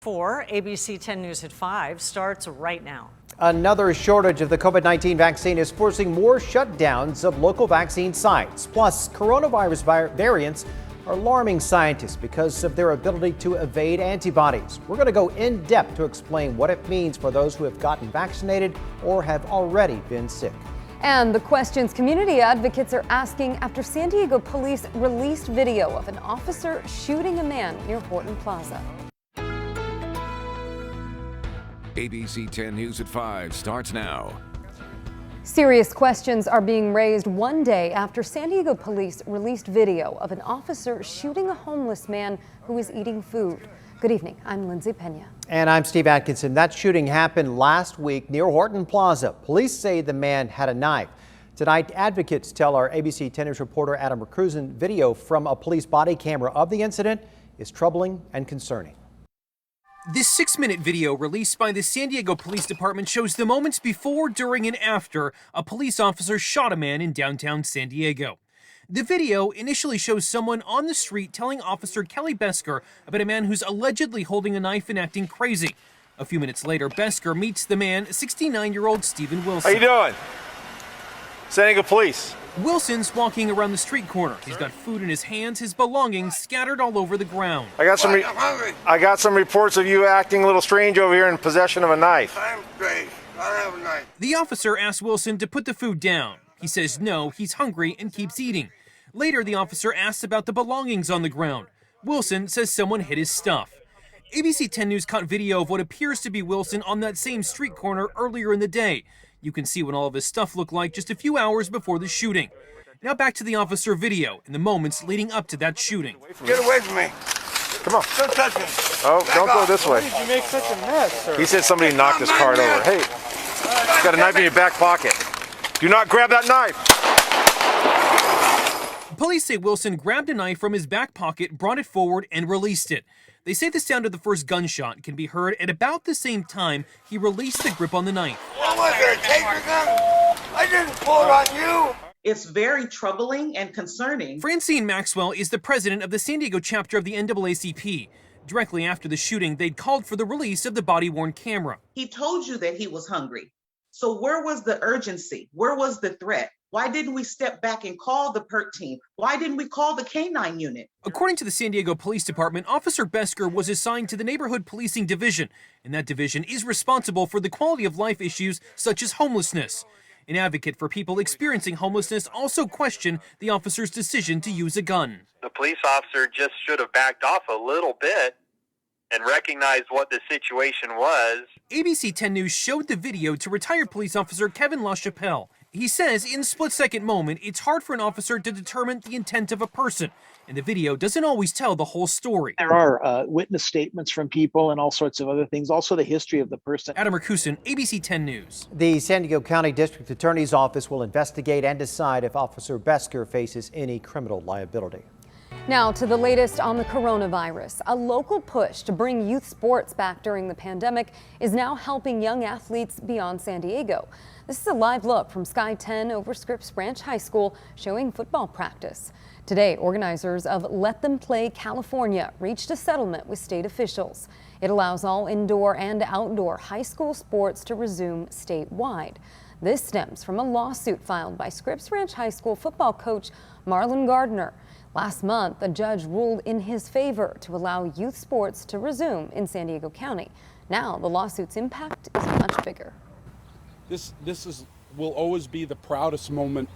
ABC 10 News at 5 starts right now. Another shortage of the COVID-19 vaccine is forcing more shutdowns of local vaccine sites. Plus, coronavirus variants are alarming scientists because of their ability to evade antibodies. We're going to go in depth to explain what it means for those who have gotten vaccinated or have already been sick. And the questions community advocates are asking after San Diego police released video of an officer shooting a man near Horton Plaza. ABC 10 News at 5 starts now. Serious questions are being raised one day after San Diego police released video of an officer shooting a homeless man who was eating food. Good evening, I'm Lindsay Pena. And I'm Steve Atkinson. That shooting happened last week near Horton Plaza. Police say the man had a knife. Tonight, advocates tell our ABC 10 News reporter Adam Recruzen video from a police body camera of the incident is troubling and concerning. This 6-minute video released by the San Diego Police Department shows the moments before, during, and after a police officer shot a man in downtown San Diego. The video initially shows someone on the street telling Officer Kelly Besker about a man who's allegedly holding a knife and acting crazy. A few minutes later, Besker meets the man, 69-year-old Stephen Wilson. How you doing? San Diego Police. Wilson's walking around the street corner. He's got food in his hands, his belongings scattered all over the ground. I got some reports of you acting a little strange over here in possession of a knife. I'm strange. I have a knife. The officer asks Wilson to put the food down. He says no, he's hungry and keeps eating. Later, the officer asks about the belongings on the ground. Wilson says someone hid his stuff. ABC 10 News caught video of what appears to be Wilson on that same street corner earlier in the day. You can see what all of his stuff looked like just a few hours before the shooting. Now back to the officer video in the moments leading up to that shooting. Get away from me. Come on. Don't touch me. Oh, don't go this way. Why did you make such a mess, sir? He said somebody knocked his cart over. Hey, you got a knife in your back pocket. Do not grab that knife. Police say Wilson grabbed a knife from his back pocket, brought it forward, and released it. They say the sound of the first gunshot can be heard at about the same time he released the grip on the knife. What was there, a taser gun? I didn't pull it on you. It's very troubling and concerning. Francine Maxwell is the president of the San Diego chapter of the NAACP. Directly after the shooting, they'd called for the release of the body-worn camera. He told you that he was hungry. So where was the urgency? Where was the threat? Why didn't we step back and call the PERT team? Why didn't we call the K-9 unit? According to the San Diego Police Department, Officer Besker was assigned to the Neighborhood Policing Division, and that division is responsible for the quality of life issues such as homelessness. An advocate for people experiencing homelessness also questioned the officer's decision to use a gun. The police officer just should have backed off a little bit and recognized what the situation was. ABC 10 News showed the video to retired police officer Kevin LaChapelle. He says in a split-second moment, it's hard for an officer to determine the intent of a person, and the video doesn't always tell the whole story. There are witness statements from people and all sorts of other things, also the history of the person. Adam Recruzen, ABC 10 News. The San Diego County District Attorney's Office will investigate and decide if Officer Besker faces any criminal liability. Now to the latest on the coronavirus. A local push to bring youth sports back during the pandemic is now helping young athletes beyond San Diego. This is a live look from Sky 10 over Scripps Branch High School showing football practice. Today, organizers of Let Them Play California reached a settlement with state officials. It allows all indoor and outdoor high school sports to resume statewide. This stems from a lawsuit filed by Scripps Branch High School football coach Marlon Gardner. Last month, a judge ruled in his favor to allow youth sports to resume in San Diego County. Now, the lawsuit's impact is much bigger. This will always be the proudest moment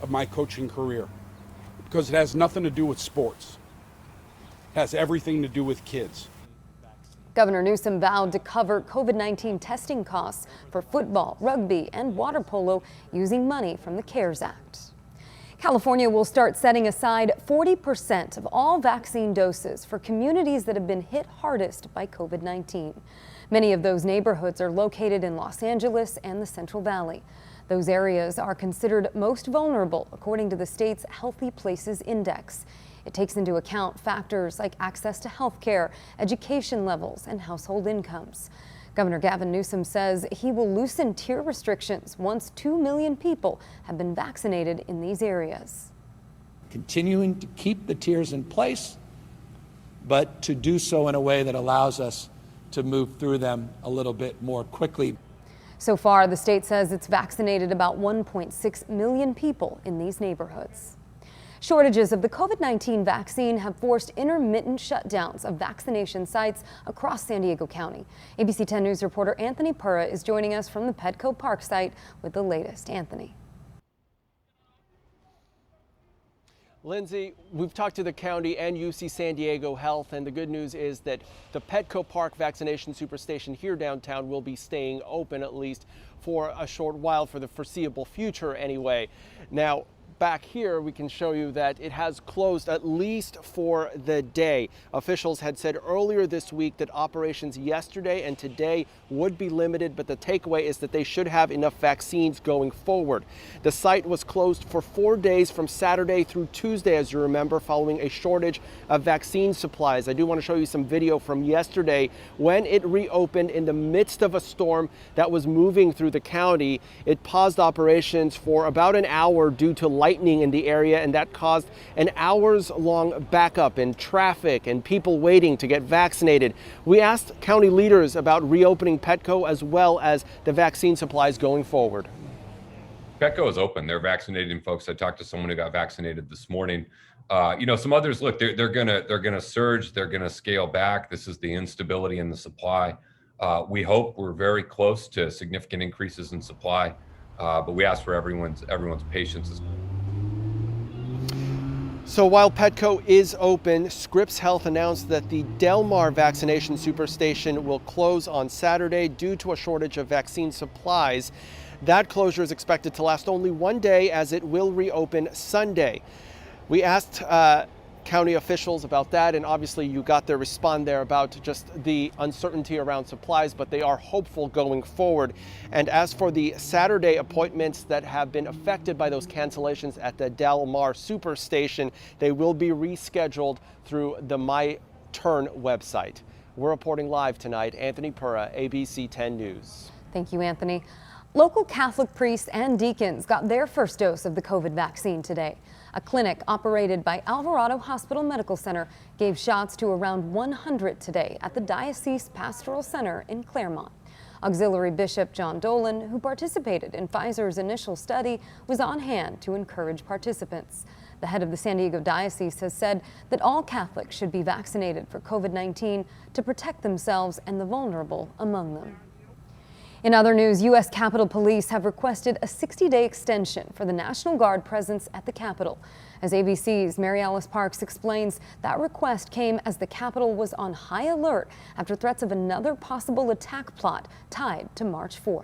of my coaching career because it has nothing to do with sports. It has everything to do with kids. Governor Newsom vowed to cover COVID-19 testing costs for football, rugby, and water polo using money from the CARES Act. California will start setting aside 40% of all vaccine doses for communities that have been hit hardest by COVID-19. Many of those neighborhoods are located in Los Angeles and the Central Valley. Those areas are considered most vulnerable, according to the state's Healthy Places Index. It takes into account factors like access to health care, education levels, and household incomes. Governor Gavin Newsom says he will loosen tier restrictions once 2 million people have been vaccinated in these areas. Continuing to keep the tiers in place, but to do so in a way that allows us to move through them a little bit more quickly. So far, the state says it's vaccinated about 1.6 million people in these neighborhoods. Shortages of the COVID-19 vaccine have forced intermittent shutdowns of vaccination sites across San Diego County. ABC 10 News reporter Anthony Pura is joining us from the Petco Park site with the latest. Anthony. Lindsay, we've talked to the county and UC San Diego Health, and the good news is that the Petco Park vaccination superstation here downtown will be staying open at least for a short while, for the foreseeable future anyway. Now, back here, we can show you that it has closed at least for the day. Officials had said earlier this week that operations yesterday and today would be limited, but the takeaway is that they should have enough vaccines going forward. The site was closed for 4 days from Saturday through Tuesday, as you remember, following a shortage of vaccine supplies. I do want to show you some video from yesterday when it reopened in the midst of a storm that was moving through the county. It paused operations for about an hour due to lightning in the area, and that caused an hours-long backup in traffic and people waiting to get vaccinated. We asked county leaders about reopening Petco as well as the vaccine supplies going forward. Petco is open. They're vaccinating folks. I talked to someone who got vaccinated this morning. Some others, look, they're gonna surge. They're gonna scale back. This is the instability in the supply. We hope we're very close to significant increases in supply, but we ask for everyone's patience. So while Petco is open, Scripps Health announced that the Del Mar vaccination superstation will close on Saturday due to a shortage of vaccine supplies. That closure is expected to last only 1 day, as it will reopen Sunday. We asked county officials about that, and obviously you got their response there about just the uncertainty around supplies, but they are hopeful going forward. And as for the Saturday appointments that have been affected by those cancellations at the Del Mar Superstation, they will be rescheduled through the My Turn website. We're reporting live tonight. Anthony Pura, ABC 10 News. Thank you, Anthony. Local Catholic priests and deacons got their first dose of the COVID vaccine today. A clinic operated by Alvarado Hospital Medical Center gave shots to around 100 today at the Diocese Pastoral Center in Claremont. Auxiliary Bishop John Dolan, who participated in Pfizer's initial study, was on hand to encourage participants. The head of the San Diego Diocese has said that all Catholics should be vaccinated for COVID-19 to protect themselves and the vulnerable among them. In other news, U.S. Capitol Police have requested a 60-day extension for the National Guard presence at the Capitol. As ABC's Mary Alice Parks explains, that request came as the Capitol was on high alert after threats of another possible attack plot tied to March 4th.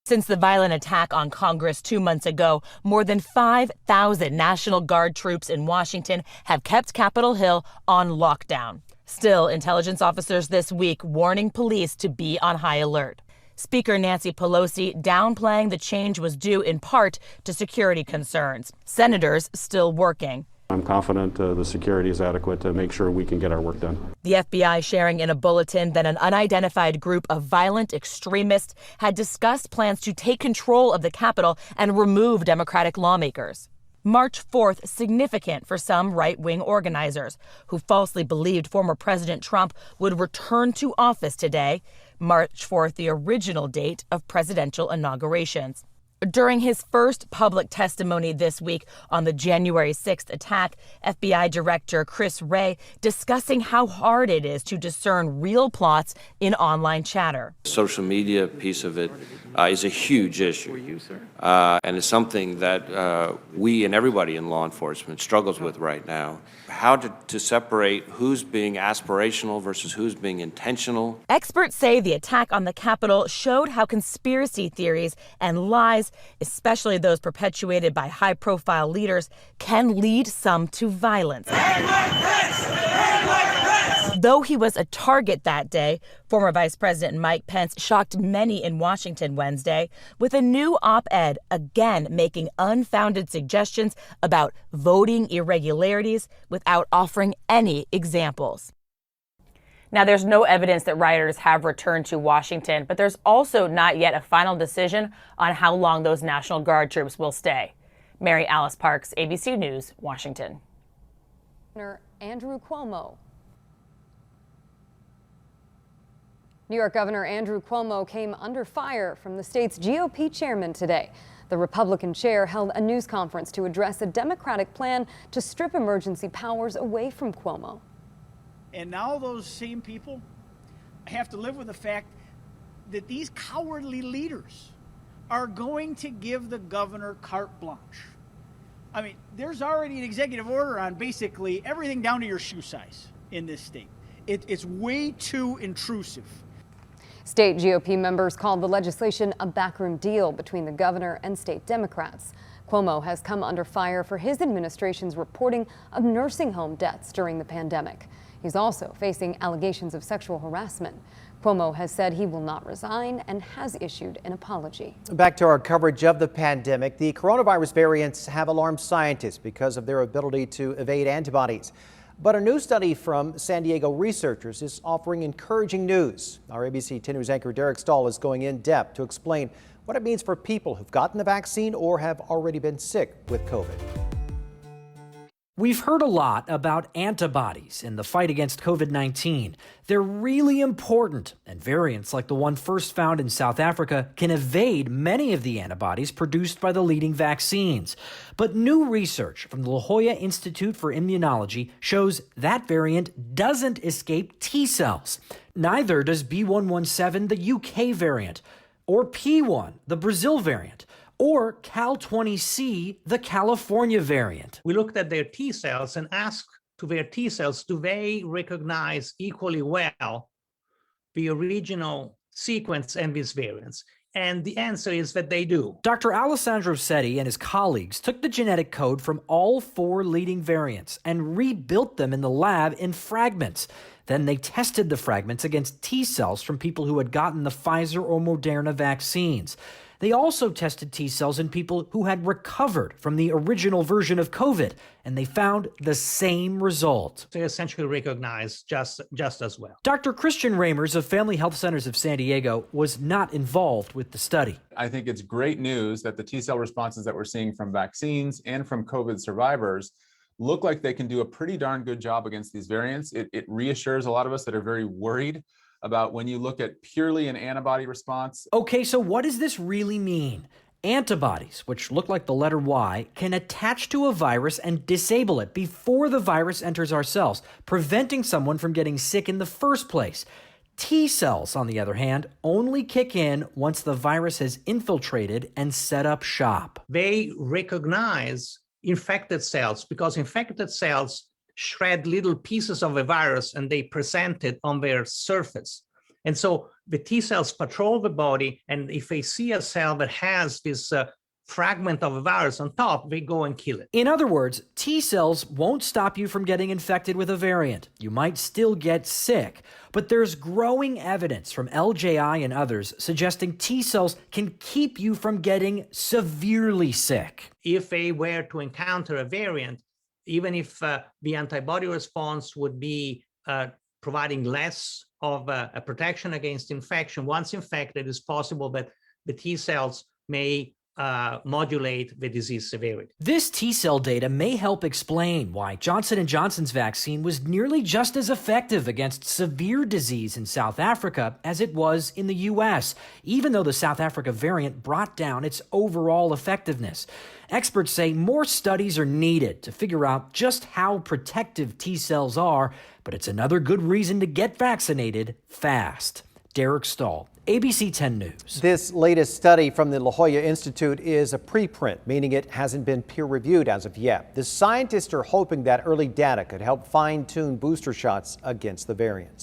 Since the violent attack on Congress 2 months ago, more than 5,000 National Guard troops in Washington have kept Capitol Hill on lockdown. Still, intelligence officers this week warning police to be on high alert. Speaker Nancy Pelosi downplaying the change was due in part to security concerns. Senators still working. I'm confident the security is adequate to make sure we can get our work done. The FBI sharing in a bulletin that an unidentified group of violent extremists had discussed plans to take control of the Capitol and remove Democratic lawmakers. March 4th significant for some right-wing organizers who falsely believed former President Trump would return to office today. March 4th, the original date of presidential inaugurations. During his first public testimony this week on the January 6th attack, FBI Director Chris Wray discussing how hard it is to discern real plots in online chatter. Social media piece of it is a huge issue, and it's something that we and everybody in law enforcement struggles with right now. How to separate who's being aspirational versus who's being intentional. Experts say the attack on the Capitol showed how conspiracy theories and lies, especially those perpetuated by high-profile leaders, can lead some to violence. Though he was a target that day, former Vice President Mike Pence shocked many in Washington Wednesday with a new op-ed again making unfounded suggestions about voting irregularities without offering any examples. Now, there's no evidence that rioters have returned to Washington, but there's also not yet a final decision on how long those National Guard troops will stay. Mary Alice Parks, ABC News, Washington. Andrew Cuomo. New York Governor Andrew Cuomo came under fire from the state's GOP chairman today. The Republican chair held a news conference to address a Democratic plan to strip emergency powers away from Cuomo. And now those same people have to live with the fact that these cowardly leaders are going to give the governor carte blanche. I mean, there's already an executive order on basically everything down to your shoe size in this state. It's way too intrusive. State GOP members called the legislation a backroom deal between the governor and state Democrats. Cuomo has come under fire for his administration's reporting of nursing home deaths during the pandemic. He's also facing allegations of sexual harassment. Cuomo has said he will not resign and has issued an apology. Back to our coverage of the pandemic. The coronavirus variants have alarmed scientists because of their ability to evade antibodies. But a new study from San Diego researchers is offering encouraging news. Our ABC 10 News anchor Derek Stahl is going in depth to explain what it means for people who've gotten the vaccine or have already been sick with COVID. We've heard a lot about antibodies in the fight against COVID-19. They're really important, and variants like the one first found in South Africa can evade many of the antibodies produced by the leading vaccines. But new research from the La Jolla Institute for Immunology shows that variant doesn't escape T cells. Neither does B117, the UK variant, or P1, the Brazil variant, or Cal-20C, the California variant. We looked at their T cells and asked to their T cells, do they recognize equally well the original sequence and these variants? And the answer is that they do. Dr. Alessandro Setti and his colleagues took the genetic code from all 4 leading variants and rebuilt them in the lab in fragments. Then they tested the fragments against T cells from people who had gotten the Pfizer or Moderna vaccines. They also tested T cells in people who had recovered from the original version of COVID, and they found the same result. They essentially recognize just as well. Dr. Christian Ramers of Family Health Centers of San Diego was not involved with the study. I think it's great news that the T cell responses that we're seeing from vaccines and from COVID survivors look like they can do a pretty darn good job against these variants. It reassures a lot of us that are very worried about when you look at purely an antibody response. Okay, so what does this really mean? Antibodies, which look like the letter Y, can attach to a virus and disable it before the virus enters our cells, preventing someone from getting sick in the first place. T cells, on the other hand, only kick in once the virus has infiltrated and set up shop. They recognize infected cells because infected cells shred little pieces of a virus and they present it on their surface. And so the T cells patrol the body, and if they see a cell that has this fragment of a virus on top, they go and kill it. In other words, T cells won't stop you from getting infected with a variant. You might still get sick, but there's growing evidence from LJI and others suggesting T cells can keep you from getting severely sick. If they were to encounter a variant, even if the antibody response would be providing less of a protection against infection, once infected, it's possible that the T cells may modulate the disease severity. This T cell data may help explain why Johnson & Johnson's vaccine was nearly just as effective against severe disease in South Africa as it was in the U.S., even though the South Africa variant brought down its overall effectiveness. Experts say more studies are needed to figure out just how protective T cells are, but it's another good reason to get vaccinated fast. Derek Stahl, ABC 10 News. This latest study from the La Jolla Institute is a preprint, meaning it hasn't been peer-reviewed as of yet. The scientists are hoping that early data could help fine-tune booster shots against the variants.